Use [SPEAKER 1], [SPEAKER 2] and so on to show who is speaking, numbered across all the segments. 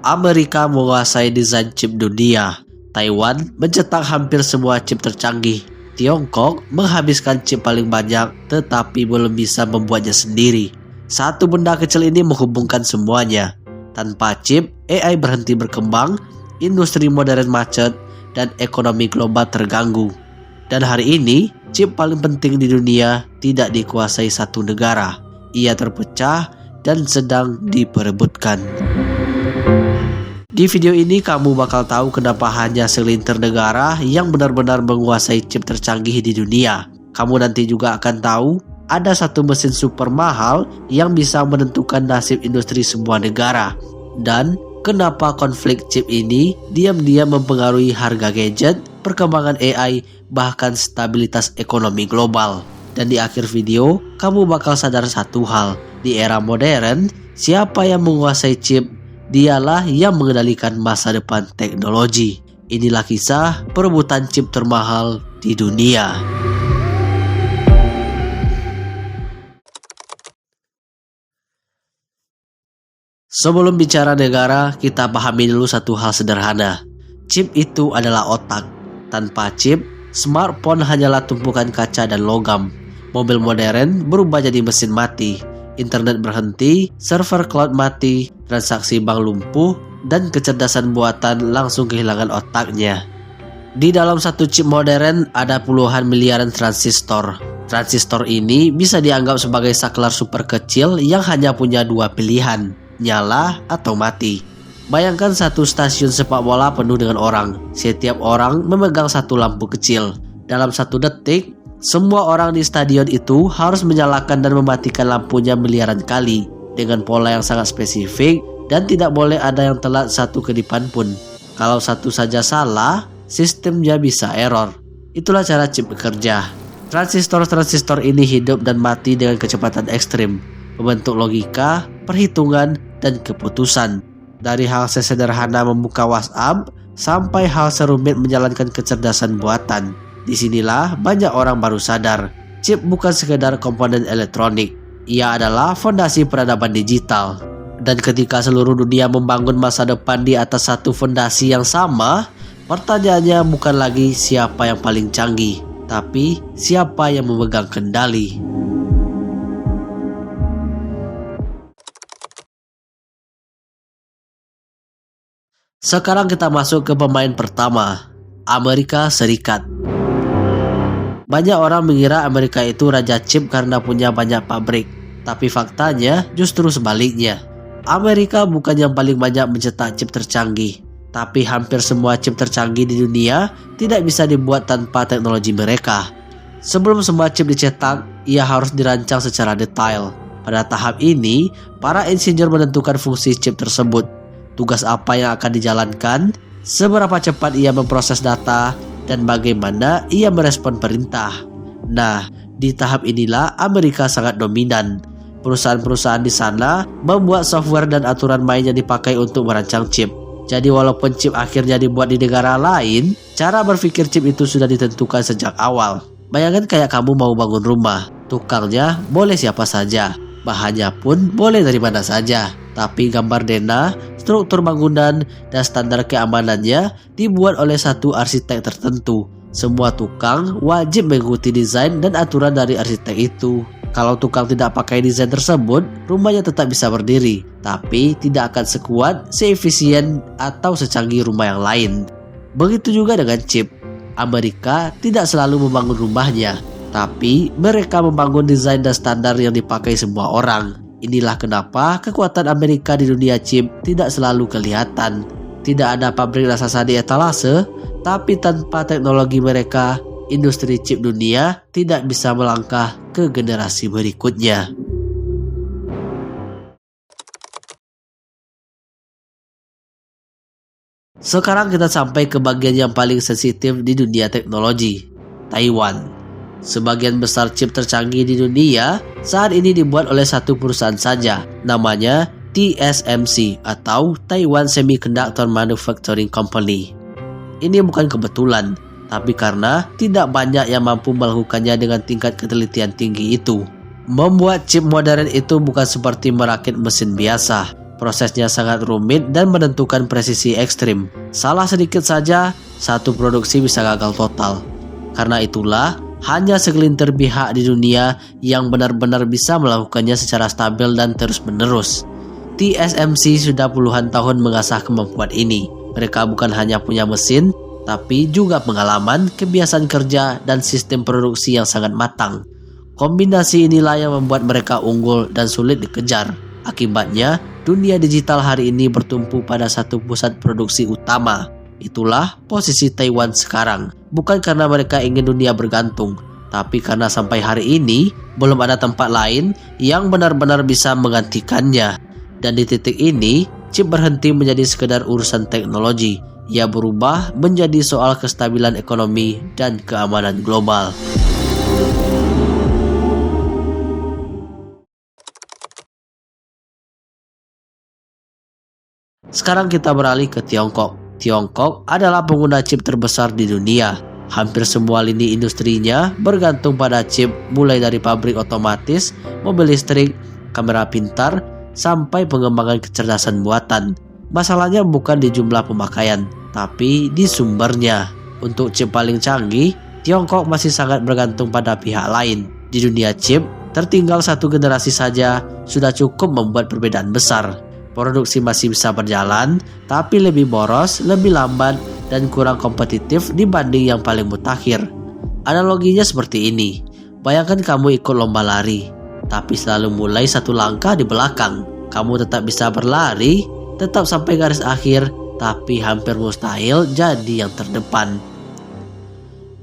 [SPEAKER 1] Amerika menguasai desain chip dunia. Taiwan mencetak hampir semua chip tercanggih. Tiongkok menghabiskan chip paling banyak tetapi belum bisa membuatnya sendiri. Satu benda kecil ini menghubungkan semuanya. Tanpa chip, AI berhenti berkembang, industri modern macet, dan ekonomi global terganggu. Dan hari ini, chip paling penting di dunia tidak dikuasai satu negara. Ia terpecah dan sedang diperebutkan. Di video ini kamu bakal tahu kenapa hanya segelintir negara yang benar-benar menguasai chip tercanggih di dunia. Kamu nanti juga akan tahu ada satu mesin super mahal yang bisa menentukan nasib industri semua negara. Dan kenapa konflik chip ini diam-diam mempengaruhi harga gadget, perkembangan AI, bahkan stabilitas ekonomi global. Dan di akhir video, kamu bakal sadar satu hal. Di era modern, siapa yang menguasai chip, dialah yang mengendalikan masa depan teknologi. Inilah kisah perebutan chip termahal di dunia. Sebelum bicara negara, kita pahami dulu satu hal sederhana. Chip itu adalah otak. Tanpa chip, smartphone hanyalah tumpukan kaca dan logam. Mobil modern berubah jadi mesin mati. Internet berhenti, server cloud mati, transaksi bank lumpuh, dan kecerdasan buatan langsung kehilangan otaknya. Di dalam satu chip modern ada puluhan miliaran transistor. Transistor ini bisa dianggap sebagai saklar super kecil yang hanya punya dua pilihan, nyala atau mati. Bayangkan satu stasiun sepak bola penuh dengan orang. Setiap orang memegang satu lampu kecil. Dalam satu detik, semua orang di stadion itu harus menyalakan dan mematikan lampunya miliaran kali dengan pola yang sangat spesifik dan tidak boleh ada yang telat satu kedipan pun. Kalau satu saja salah, sistemnya bisa error. Itulah cara chip bekerja. Transistor-transistor ini hidup dan mati dengan kecepatan ekstrim, membentuk logika, perhitungan, dan keputusan. Dari hal sesederhana membuka WhatsApp sampai hal serumit menjalankan kecerdasan buatan. Disinilah banyak orang baru sadar, chip bukan sekedar komponen elektronik. Ia adalah fondasi peradaban digital. Dan ketika seluruh dunia membangun masa depan di atas satu fondasi yang sama, pertanyaannya bukan lagi siapa yang paling canggih, tapi siapa yang memegang kendali. Sekarang kita masuk ke pemain pertama, Amerika Serikat. Banyak orang mengira Amerika itu raja chip karena punya banyak pabrik, tapi faktanya justru sebaliknya. Amerika bukan yang paling banyak mencetak chip tercanggih, tapi hampir semua chip tercanggih di dunia tidak bisa dibuat tanpa teknologi mereka. Sebelum semua chip dicetak, ia harus dirancang secara detail. Pada tahap ini, para insinyur menentukan fungsi chip tersebut, tugas apa yang akan dijalankan, seberapa cepat ia memproses data, dan bagaimana ia merespon perintah. Nah, di tahap inilah Amerika sangat dominan. Perusahaan-perusahaan di sana membuat software dan aturan main yang dipakai untuk merancang chip. Jadi walaupun chip akhirnya dibuat di negara lain, cara berpikir chip itu sudah ditentukan sejak awal. Bayangkan kayak kamu mau bangun rumah, tukangnya boleh siapa saja, bahannya pun boleh dari mana saja. Tapi gambar denah, struktur bangunan, dan standar keamanannya dibuat oleh satu arsitek tertentu. Semua tukang wajib mengikuti desain dan aturan dari arsitek itu. Kalau tukang tidak pakai desain tersebut, rumahnya tetap bisa berdiri, tapi tidak akan sekuat, seefisien, atau secanggih rumah yang lain. Begitu juga dengan chip. Amerika tidak selalu membangun rumahnya, tapi mereka membangun desain dan standar yang dipakai semua orang. Inilah kenapa kekuatan Amerika di dunia chip tidak selalu kelihatan. Tidak ada pabrik raksasa di etalase, tapi tanpa teknologi mereka, industri chip dunia tidak bisa melangkah ke generasi berikutnya. Sekarang kita sampai ke bagian yang paling sensitif di dunia teknologi, Taiwan. Sebagian besar chip tercanggih di dunia saat ini dibuat oleh satu perusahaan saja, namanya TSMC atau Taiwan Semiconductor Manufacturing Company. Ini bukan kebetulan, tapi karena tidak banyak yang mampu melakukannya dengan tingkat ketelitian tinggi itu. Membuat chip modern itu bukan seperti merakit mesin biasa. Prosesnya sangat rumit dan menentukan presisi ekstrim. Salah sedikit saja, satu produksi bisa gagal total. Karena itulah, hanya segelintir pihak di dunia yang benar-benar bisa melakukannya secara stabil dan terus-menerus. TSMC sudah puluhan tahun mengasah kemampuan ini. Mereka bukan hanya punya mesin, tapi juga pengalaman, kebiasaan kerja, dan sistem produksi yang sangat matang. Kombinasi inilah yang membuat mereka unggul dan sulit dikejar. Akibatnya, dunia digital hari ini bertumpu pada satu pusat produksi utama. Itulah posisi Taiwan sekarang. Bukan karena mereka ingin dunia bergantung, tapi karena sampai hari ini belum ada tempat lain yang benar-benar bisa menggantikannya. Dan di titik ini, chip berhenti menjadi sekedar urusan teknologi. Ia berubah menjadi soal kestabilan ekonomi dan keamanan global. Sekarang kita beralih ke Tiongkok. Tiongkok adalah pengguna chip terbesar di dunia. Hampir semua lini industrinya bergantung pada chip, mulai dari pabrik otomatis, mobil listrik, kamera pintar, sampai pengembangan kecerdasan buatan. Masalahnya bukan di jumlah pemakaian, tapi di sumbernya. Untuk chip paling canggih, Tiongkok masih sangat bergantung pada pihak lain. Di dunia chip, tertinggal satu generasi saja sudah cukup membuat perbedaan besar. Produksi masih bisa berjalan, tapi lebih boros, lebih lambat, dan kurang kompetitif dibanding yang paling mutakhir. Analoginya seperti ini. Bayangkan kamu ikut lomba lari, tapi selalu mulai satu langkah di belakang. Kamu tetap bisa berlari, tetap sampai garis akhir, tapi hampir mustahil jadi yang terdepan.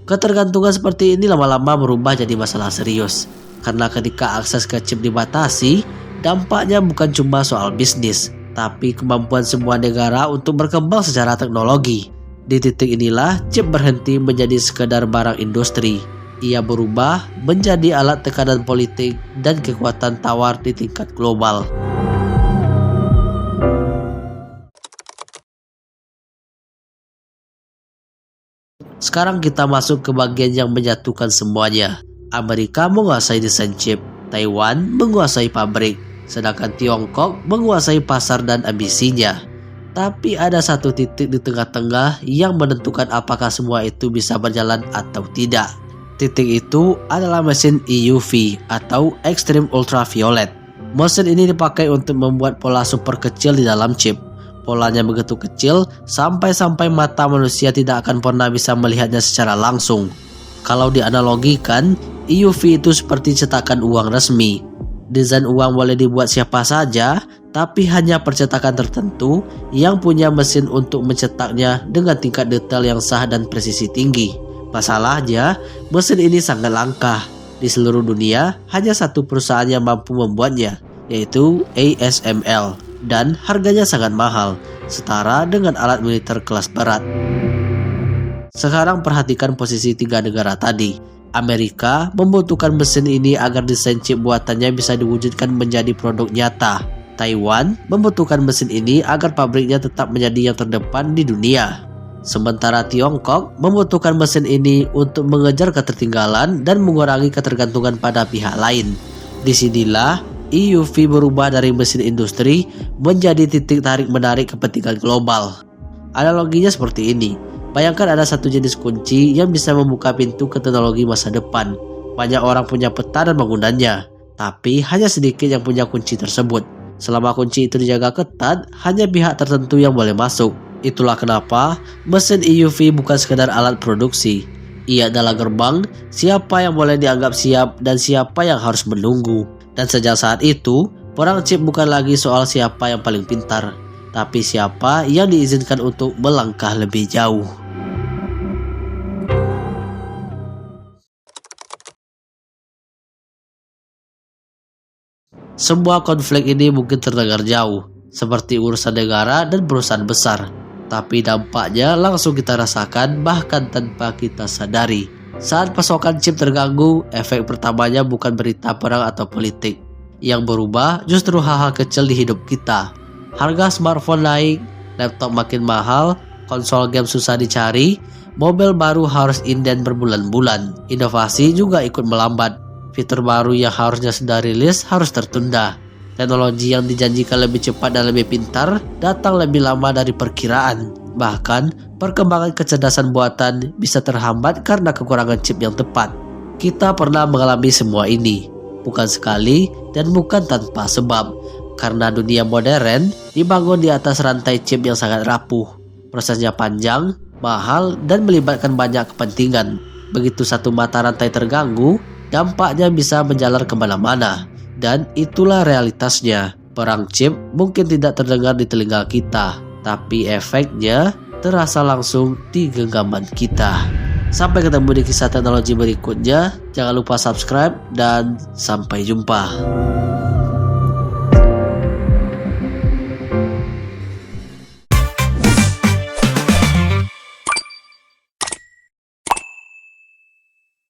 [SPEAKER 1] Ketergantungan seperti ini lama-lama berubah jadi masalah serius. Karena ketika akses ke chip dibatasi, dampaknya bukan cuma soal bisnis, tapi kemampuan semua negara untuk berkembang secara teknologi. Di titik inilah chip berhenti menjadi sekadar barang industri. Ia berubah menjadi alat tekanan politik dan kekuatan tawar di tingkat global. Sekarang kita masuk ke bagian yang menyatukan semuanya. Amerika menguasai desain chip, Taiwan menguasai pabrik, sedangkan Tiongkok menguasai pasar dan ambisinya. Tapi ada satu titik di tengah-tengah yang menentukan apakah semua itu bisa berjalan atau tidak. Titik itu adalah mesin EUV atau Extreme Ultraviolet. Mesin ini dipakai untuk membuat pola super kecil di dalam chip. Polanya begitu kecil sampai mata manusia tidak akan pernah bisa melihatnya secara langsung. Kalau dianalogikan, EUV itu seperti cetakan uang resmi. Desain uang boleh dibuat siapa saja, tapi hanya percetakan tertentu yang punya mesin untuk mencetaknya dengan tingkat detail yang sah dan presisi tinggi. Masalahnya, mesin ini sangat langka. Di seluruh dunia, hanya satu perusahaan yang mampu membuatnya, yaitu ASML, dan harganya sangat mahal, setara dengan alat militer kelas berat. Sekarang perhatikan posisi tiga negara tadi. Amerika membutuhkan mesin ini agar desain chip buatannya bisa diwujudkan menjadi produk nyata. Taiwan membutuhkan mesin ini agar pabriknya tetap menjadi yang terdepan di dunia. Sementara Tiongkok membutuhkan mesin ini untuk mengejar ketertinggalan dan mengurangi ketergantungan pada pihak lain. Disinilah EUV berubah dari mesin industri menjadi titik tarik menarik kepentingan global. Analoginya seperti ini. Bayangkan ada satu jenis kunci yang bisa membuka pintu ke teknologi masa depan. Banyak orang punya peta dan bangunannya, tapi hanya sedikit yang punya kunci tersebut. Selama kunci itu dijaga ketat, hanya pihak tertentu yang boleh masuk. Itulah kenapa mesin EUV bukan sekadar alat produksi. Ia adalah gerbang, siapa yang boleh dianggap siap dan siapa yang harus menunggu. Dan sejak saat itu, perang chip bukan lagi soal siapa yang paling pintar, tapi siapa yang diizinkan untuk melangkah lebih jauh. Semua konflik ini mungkin terdengar jauh, seperti urusan negara dan perusahaan besar. Tapi dampaknya langsung kita rasakan bahkan tanpa kita sadari. Saat pasokan chip terganggu, efek pertamanya bukan berita perang atau politik. Yang berubah justru hal-hal kecil di hidup kita. Harga smartphone naik, laptop makin mahal, konsol game susah dicari, mobil baru harus inden berbulan-bulan. Inovasi juga ikut melambat. Fitur baru yang harusnya sudah rilis harus tertunda. Teknologi yang dijanjikan lebih cepat dan lebih pintar datang lebih lama dari perkiraan. Bahkan, perkembangan kecerdasan buatan bisa terhambat karena kekurangan chip yang tepat. Kita pernah mengalami semua ini, bukan sekali dan bukan tanpa sebab. Karena dunia modern dibangun di atas rantai chip yang sangat rapuh. Prosesnya panjang, mahal, dan melibatkan banyak kepentingan. Begitu satu mata rantai terganggu, dampaknya bisa menjalar kemana-mana. Dan itulah realitasnya. Perang chip mungkin tidak terdengar di telinga kita, tapi efeknya terasa langsung di genggaman kita. Sampai ketemu di kisah teknologi berikutnya. Jangan lupa subscribe dan sampai jumpa.